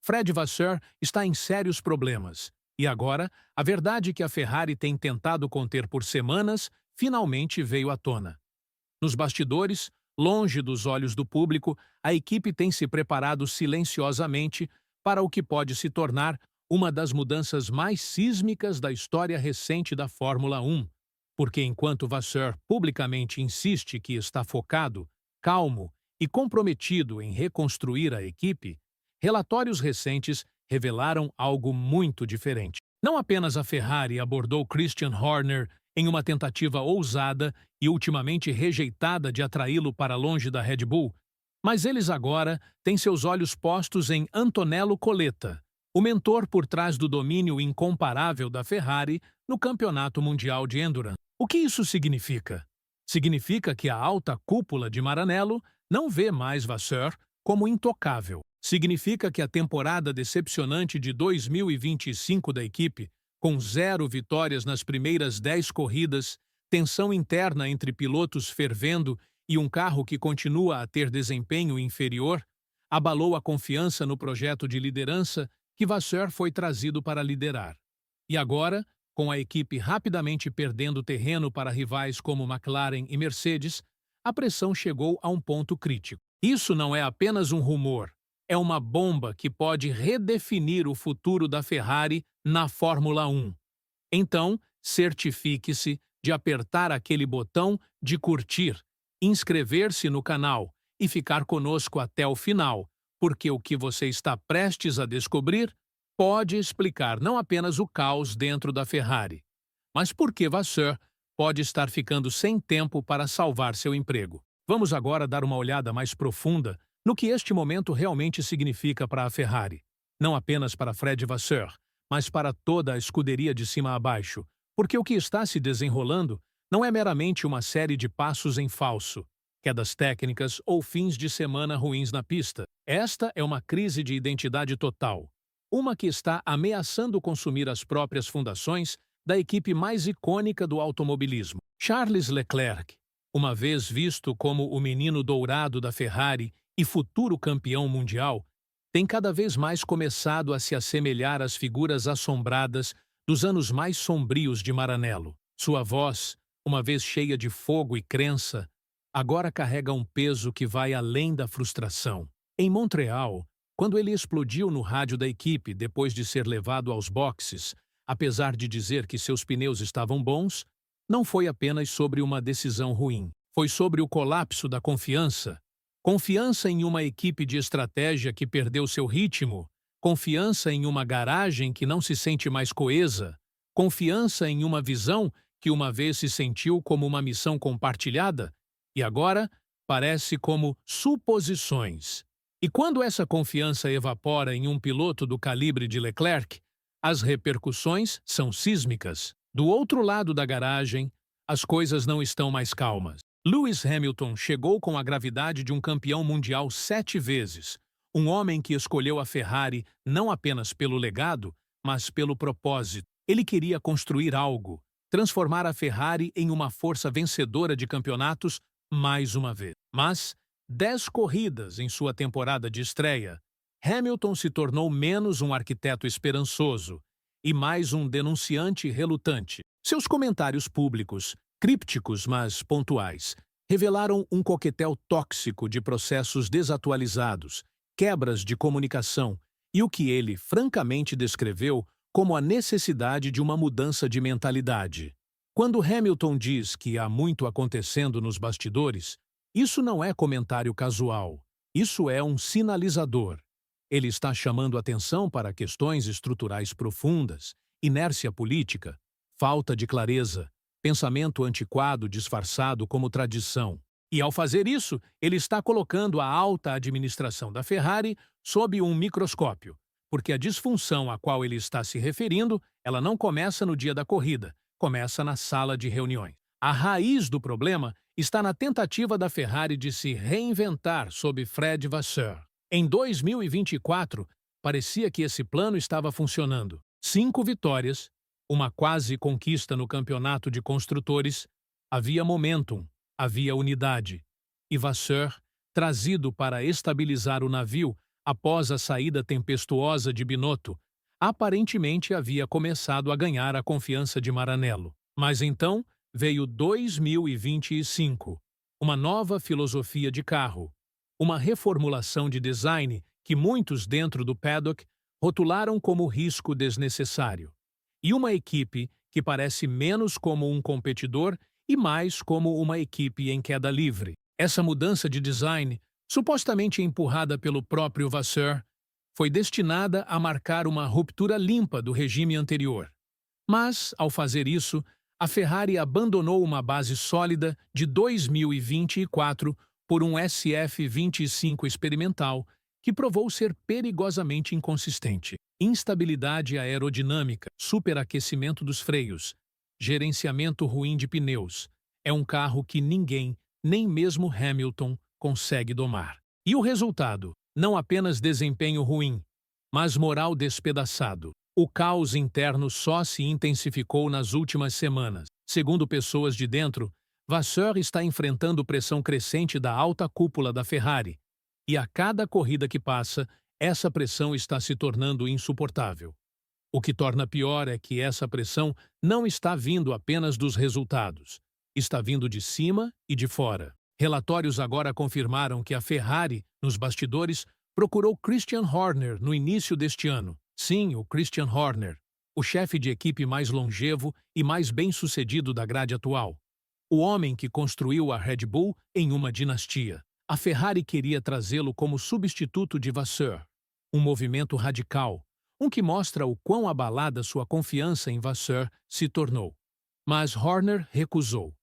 Fred Vasseur está em sérios problemas. E agora, a verdade que a Ferrari tem tentado conter por semanas finalmente veio à tona. Nos bastidores, longe dos olhos do público, a equipe tem se preparado silenciosamente para o que pode se tornar uma das mudanças mais sísmicas da história recente da Fórmula 1. Porque enquanto Vasseur publicamente insiste que está focado, calmo e comprometido em reconstruir a equipe, relatórios recentes revelaram algo muito diferente. Não apenas a Ferrari abordou Christian Horner em uma tentativa ousada e ultimamente rejeitada de atraí-lo para longe da Red Bull, mas eles agora têm seus olhos postos em Antonello Coletta, o mentor por trás do domínio incomparável da Ferrari no Campeonato Mundial de Endurance. O que isso significa? Significa que a alta cúpula de Maranello não vê mais Vasseur como intocável. Significa que a temporada decepcionante de 2025 da equipe, com 0 vitórias nas primeiras 10 corridas, tensão interna entre pilotos fervendo e um carro que continua a ter desempenho inferior, abalou a confiança no projeto de liderança que Vasseur foi trazido para liderar. E agora, com a equipe rapidamente perdendo terreno para rivais como McLaren e Mercedes, a pressão chegou a um ponto crítico. Isso não é apenas um rumor, é uma bomba que pode redefinir o futuro da Ferrari na Fórmula 1. Então, certifique-se de apertar aquele botão de curtir, inscrever-se no canal e ficar conosco até o final, porque o que você está prestes a descobrir pode explicar não apenas o caos dentro da Ferrari, mas por que Vasseur pode estar ficando sem tempo para salvar seu emprego. Vamos agora dar uma olhada mais profunda no que este momento realmente significa para a Ferrari. Não apenas para Fred Vasseur, mas para toda a escuderia de cima a baixo, porque o que está se desenrolando não é meramente uma série de passos em falso, quedas técnicas ou fins de semana ruins na pista. Esta é uma crise de identidade total, uma que está ameaçando consumir as próprias fundações da equipe mais icônica do automobilismo. Charles Leclerc, uma vez visto como o menino dourado da Ferrari e futuro campeão mundial, tem cada vez mais começado a se assemelhar às figuras assombradas dos anos mais sombrios de Maranello. Sua voz, uma vez cheia de fogo e crença, agora carrega um peso que vai além da frustração. Em Montreal, quando ele explodiu no rádio da equipe depois de ser levado aos boxes, apesar de dizer que seus pneus estavam bons, não foi apenas sobre uma decisão ruim. Foi sobre o colapso da confiança. Confiança em uma equipe de estratégia que perdeu seu ritmo, confiança em uma garagem que não se sente mais coesa, confiança em uma visão que uma vez se sentiu como uma missão compartilhada e agora parece como suposições. E quando essa confiança evapora em um piloto do calibre de Leclerc, as repercussões são sísmicas. Do outro lado da garagem, as coisas não estão mais calmas. Lewis Hamilton chegou com a gravidade de um campeão mundial 7 vezes, um homem que escolheu a Ferrari não apenas pelo legado, mas pelo propósito. Ele queria construir algo, transformar a Ferrari em uma força vencedora de campeonatos mais uma vez. Mas, 10 corridas em sua temporada de estreia, Hamilton se tornou menos um arquiteto esperançoso e mais um denunciante relutante. Seus comentários públicos, crípticos mas pontuais, revelaram um coquetel tóxico de processos desatualizados, quebras de comunicação e o que ele francamente descreveu como a necessidade de uma mudança de mentalidade. Quando Hamilton diz que há muito acontecendo nos bastidores, isso não é comentário casual, isso é um sinalizador. Ele está chamando atenção para questões estruturais profundas, inércia política, falta de clareza, pensamento antiquado disfarçado como tradição. E ao fazer isso, ele está colocando a alta administração da Ferrari sob um microscópio, porque a disfunção a qual ele está se referindo, ela não começa no dia da corrida, começa na sala de reuniões. A raiz do problema está na tentativa da Ferrari de se reinventar sob Fred Vasseur. Em 2024, parecia que esse plano estava funcionando. 5 vitórias, uma quase conquista no campeonato de construtores, havia momentum, havia unidade. E Vasseur, trazido para estabilizar o navio, após a saída tempestuosa de Binotto, aparentemente havia começado a ganhar a confiança de Maranello. Mas então veio 2025, uma nova filosofia de carro, uma reformulação de design que muitos dentro do paddock rotularam como risco desnecessário, e uma equipe que parece menos como um competidor e mais como uma equipe em queda livre. Essa mudança de design, supostamente empurrada pelo próprio Vasseur, foi destinada a marcar uma ruptura limpa do regime anterior. Mas, ao fazer isso, a Ferrari abandonou uma base sólida de 2024 por um SF25 experimental que provou ser perigosamente inconsistente. Instabilidade aerodinâmica, superaquecimento dos freios, gerenciamento ruim de pneus. É um carro que ninguém, nem mesmo Hamilton, consegue domar. E o resultado? Não apenas desempenho ruim, mas moral despedaçado. O caos interno só se intensificou nas últimas semanas. Segundo pessoas de dentro, Vasseur está enfrentando pressão crescente da alta cúpula da Ferrari, e a cada corrida que passa, essa pressão está se tornando insuportável. O que torna pior é que essa pressão não está vindo apenas dos resultados, está vindo de cima e de fora. Relatórios agora confirmaram que a Ferrari, nos bastidores, procurou Christian Horner no início deste ano. Sim, o Christian Horner, o chefe de equipe mais longevo e mais bem-sucedido da grade atual. O homem que construiu a Red Bull em uma dinastia. A Ferrari queria trazê-lo como substituto de Vasseur. Um movimento radical, um que mostra o quão abalada sua confiança em Vasseur se tornou. Mas Horner recusou.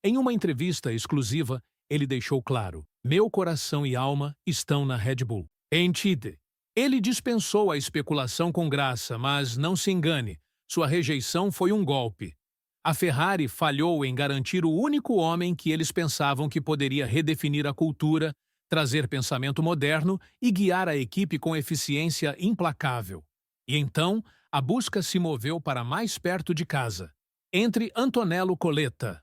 Em uma entrevista exclusiva, ele deixou claro: meu coração e alma estão na Red Bull. Entende? Ele dispensou a especulação com graça, mas não se engane, sua rejeição foi um golpe. A Ferrari falhou em garantir o único homem que eles pensavam que poderia redefinir a cultura, trazer pensamento moderno e guiar a equipe com eficiência implacável. E então, a busca se moveu para mais perto de casa, entre Antonello Coletta.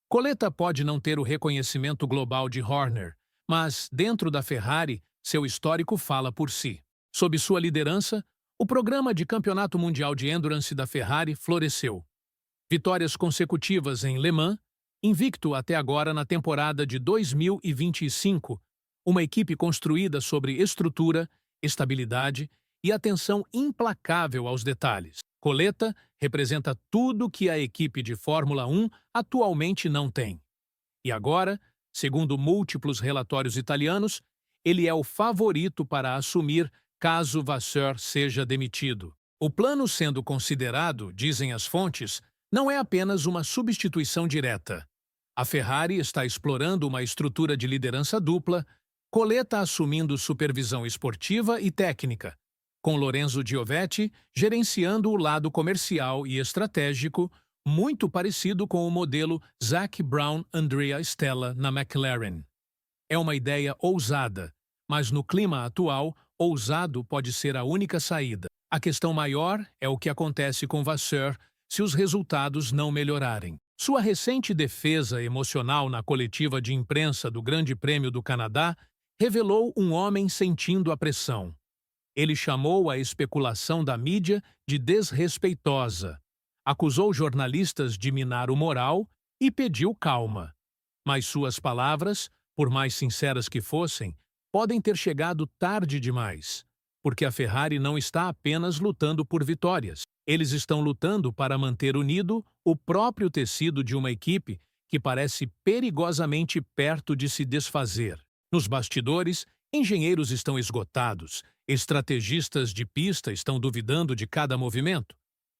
Coletta pode não ter o reconhecimento global de Horner, mas, dentro da Ferrari, seu histórico fala por si. Sob sua liderança, o programa de Campeonato Mundial de Endurance da Ferrari floresceu. Vitórias consecutivas em Le Mans, invicto até agora na temporada de 2025, uma equipe construída sobre estrutura, estabilidade e atenção implacável aos detalhes. Coletta representa tudo que a equipe de Fórmula 1 atualmente não tem. E agora, segundo múltiplos relatórios italianos, ele é o favorito para assumir caso Vasseur seja demitido. O plano sendo considerado, dizem as fontes, não é apenas uma substituição direta. A Ferrari está explorando uma estrutura de liderança dupla, Coletta assumindo supervisão esportiva e técnica, com Lorenzo Giovetti gerenciando o lado comercial e estratégico, muito parecido com o modelo Zac Brown-Andrea Stella na McLaren. É uma ideia ousada, mas no clima atual, ousado pode ser a única saída. A questão maior é o que acontece com Vasseur se os resultados não melhorarem. Sua recente defesa emocional na coletiva de imprensa do Grande Prêmio do Canadá revelou um homem sentindo a pressão. Ele chamou a especulação da mídia de desrespeitosa, acusou jornalistas de minar o moral e pediu calma. Mas suas palavras, por mais sinceras que fossem, podem ter chegado tarde demais, porque a Ferrari não está apenas lutando por vitórias. Eles estão lutando para manter unido o próprio tecido de uma equipe que parece perigosamente perto de se desfazer. Nos bastidores, engenheiros estão esgotados, estrategistas de pista estão duvidando de cada movimento,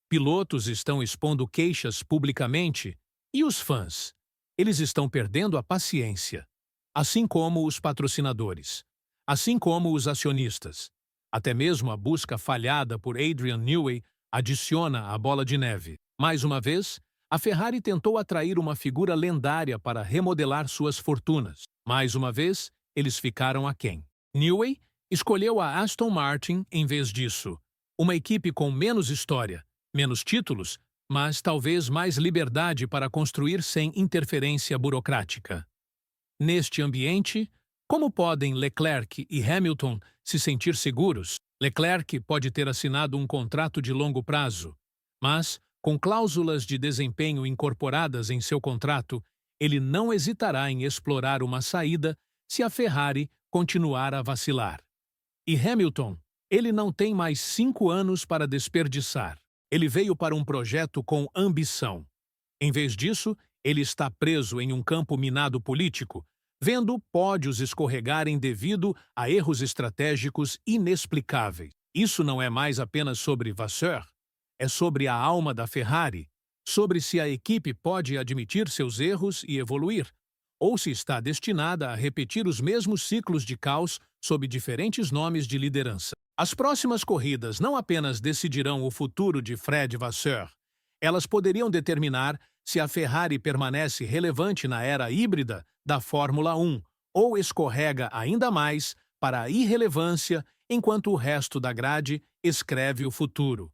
pilotos estão expondo queixas publicamente, e os fãs? Eles estão perdendo a paciência, assim como os patrocinadores, assim como os acionistas. Até mesmo a busca falhada por Adrian Newey adiciona a bola de neve. Mais uma vez, a Ferrari tentou atrair uma figura lendária para remodelar suas fortunas. Mais uma vez, eles ficaram aquém. Newey escolheu a Aston Martin em vez disso. Uma equipe com menos história, menos títulos, mas talvez mais liberdade para construir sem interferência burocrática. Neste ambiente, Como podem Leclerc e Hamilton se sentir seguros? Leclerc pode ter assinado um contrato de longo prazo, mas, com cláusulas de desempenho incorporadas em seu contrato, ele não hesitará em explorar uma saída se a Ferrari continuar a vacilar. E Hamilton, ele não tem mais 5 anos para desperdiçar. Ele veio para um projeto com ambição. Em vez disso, ele está preso em um campo minado político, vendo pódios escorregarem devido a erros estratégicos inexplicáveis. Isso não é mais apenas sobre Vasseur, é sobre a alma da Ferrari, sobre se a equipe pode admitir seus erros e evoluir, ou se está destinada a repetir os mesmos ciclos de caos sob diferentes nomes de liderança. As próximas corridas não apenas decidirão o futuro de Fred Vasseur, elas poderiam determinar se a Ferrari permanece relevante na era híbrida da Fórmula 1 ou escorrega ainda mais para a irrelevância enquanto o resto da grade escreve o futuro.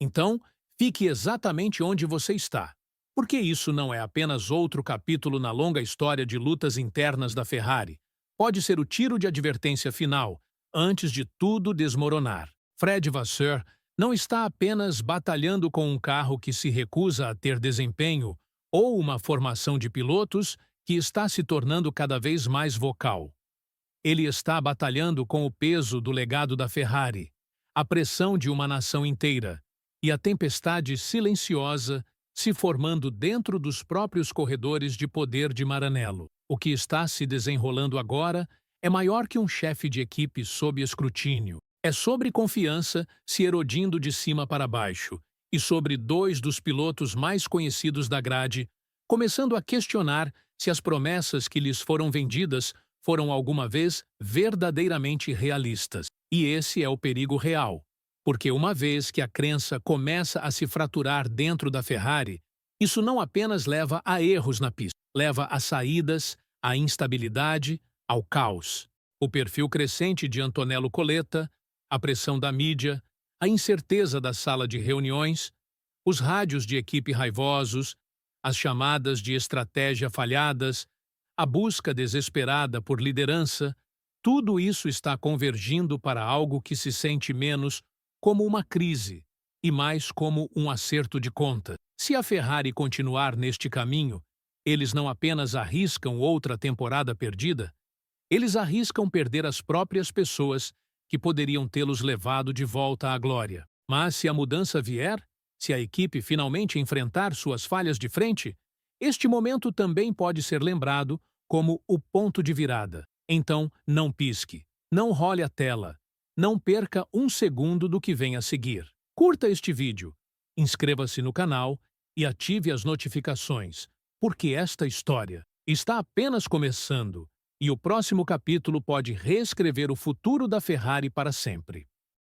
Então, fique exatamente onde você está, porque isso não é apenas outro capítulo na longa história de lutas internas da Ferrari. Pode ser o tiro de advertência final, antes de tudo desmoronar. Fred Vasseur não está apenas batalhando com um carro que se recusa a ter desempenho ou uma formação de pilotos que está se tornando cada vez mais vocal. Ele está batalhando com o peso do legado da Ferrari, a pressão de uma nação inteira e a tempestade silenciosa se formando dentro dos próprios corredores de poder de Maranello. O que está se desenrolando agora é maior que um chefe de equipe sob escrutínio. É sobre confiança se erodindo de cima para baixo, e sobre 2 dos pilotos mais conhecidos da grade, começando a questionar se as promessas que lhes foram vendidas foram alguma vez verdadeiramente realistas. E esse é o perigo real, porque uma vez que a crença começa a se fraturar dentro da Ferrari, isso não apenas leva a erros na pista, leva a saídas, à instabilidade, ao caos. O perfil crescente de Antonello Coletta, a pressão da mídia, a incerteza da sala de reuniões, os rádios de equipe raivosos, as chamadas de estratégia falhadas, a busca desesperada por liderança, tudo isso está convergindo para algo que se sente menos como uma crise e mais como um acerto de conta. Se a Ferrari continuar neste caminho, eles não apenas arriscam outra temporada perdida, eles arriscam perder as próprias pessoas que poderiam tê-los levado de volta à glória. Mas se a mudança vier, se a equipe finalmente enfrentar suas falhas de frente, este momento também pode ser lembrado como o ponto de virada. Então, não pisque, não role a tela, não perca um segundo do que vem a seguir. Curta este vídeo, inscreva-se no canal e ative as notificações, porque esta história está apenas começando e o próximo capítulo pode reescrever o futuro da Ferrari para sempre.